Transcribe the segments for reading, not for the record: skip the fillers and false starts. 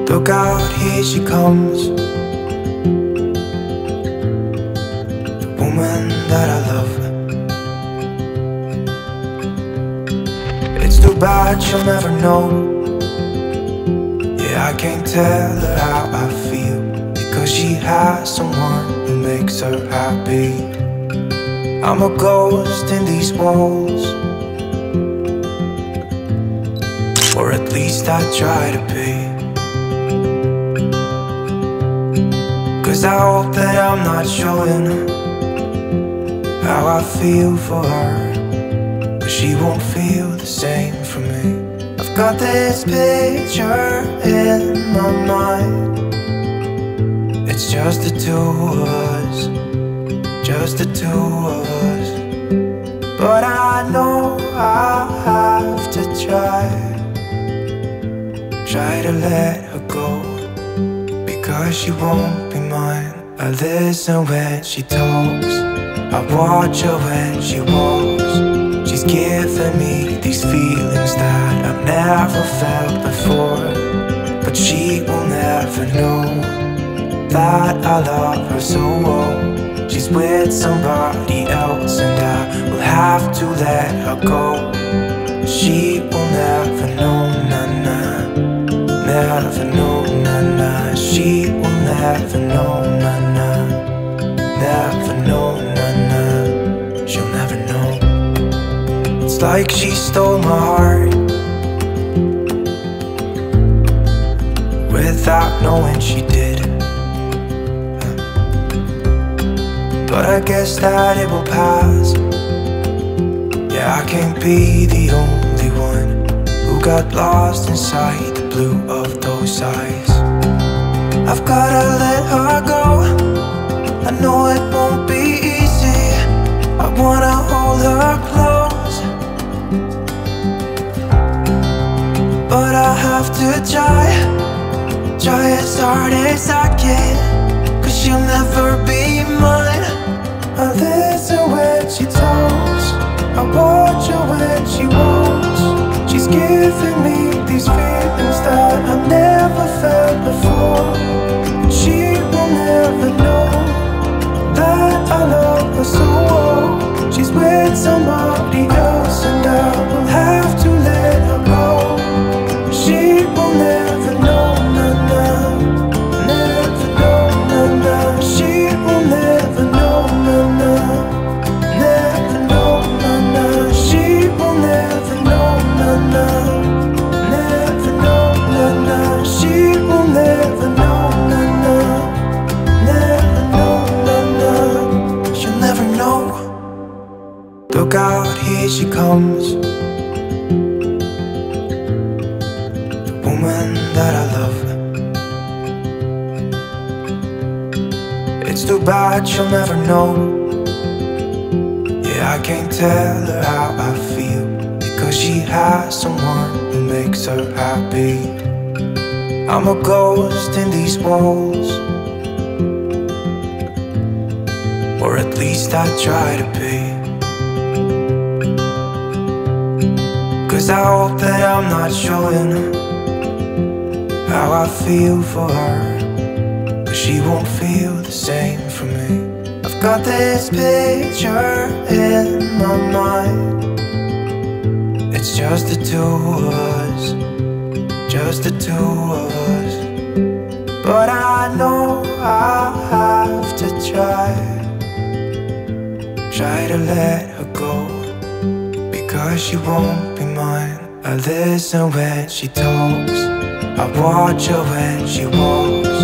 Look out, here she comes, the woman that I love. It's too bad she'll never know. Yeah, I can't tell her how I feel, because she has someone who makes her happy. I'm a ghost in these walls, or at least I try to be. 'Cause I hope that I'm not showing how I feel for her, but she won't feel the same for me. I've got this picture in my mind. It's just the two of us, just the two of us. But I know I have to try to let her go, because she won't be mine. I listen when she talks, I watch her when she walks. She's giving me these feelings that I've never felt before, but she will never know that I love her so well. She's with somebody else and I will have to let her go. She will never know, nah-nah, never know, nah-nah. She will never know, nah-nah, never know, nah-nah. She'll never know. It's like she stole my heart without knowing she did. But I guess that it will pass. Yeah, I can't be the only one who got lost inside the blue of those eyes. I've gotta let her go, I know it won't be easy. I wanna hold her close, but I have to try as hard as I can, 'cause she'll never be mine. I listen when she talks, I watch her when she walks. She's giving me these feelings that I've never felt before. She will never know that I love her so well. She's with somebody else and I will have to let her go. She will never know, nah-nah, never know, nah-nah. She will never know, nah-nah, never know, nah-nah. She will never know, nah-nah, never know, nah-nah. She will never know, nah-nah, never know, nah-nah. She'll never know. Look out, here she comes, the woman that I love. It's too bad she'll never know. Yeah, I can't tell her how I feel, because she has someone who makes her happy. I'm a ghost in these walls, or at least I try to be. 'Cause I hope that I'm not showing how I feel for her, but she won't feel the same for me. I've got this picture in my mind. It's just the two of us, just the two of us. But I know I have to try to let her go, because she won't be mine. I listen when she talks, I watch her when she walks.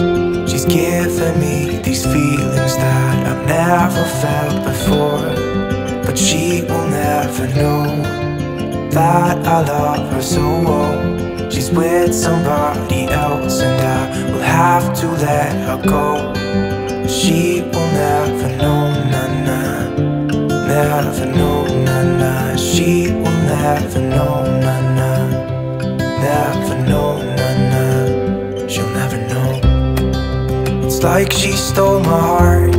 She's giving me these feelings that I've never felt before, but she will never know that I love her so well. She's with somebody else and I will have to let her go. She will never know, nah-nah, never know, nah-nah. She will never know, nah-nah, never know, nah-nah. She'll never know. It's like she stole my heart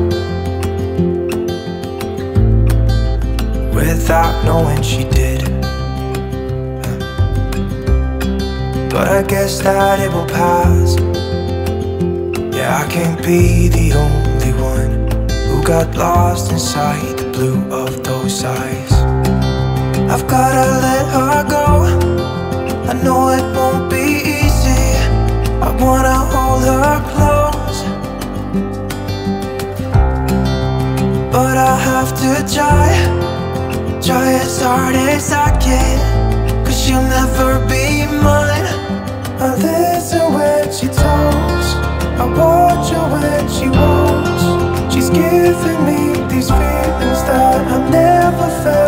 without knowing she did. but I guess that it will pass. Yeah, I can't be the only one who got lost inside the blue of those eyes. I've gotta let her go, I know it won't be easy. I wanna hold her close, but I have to try as hard as I can, 'cause she'll never be mine. I listen when she talks, I watch her when she walks. She's giving me these feelings that I've never felt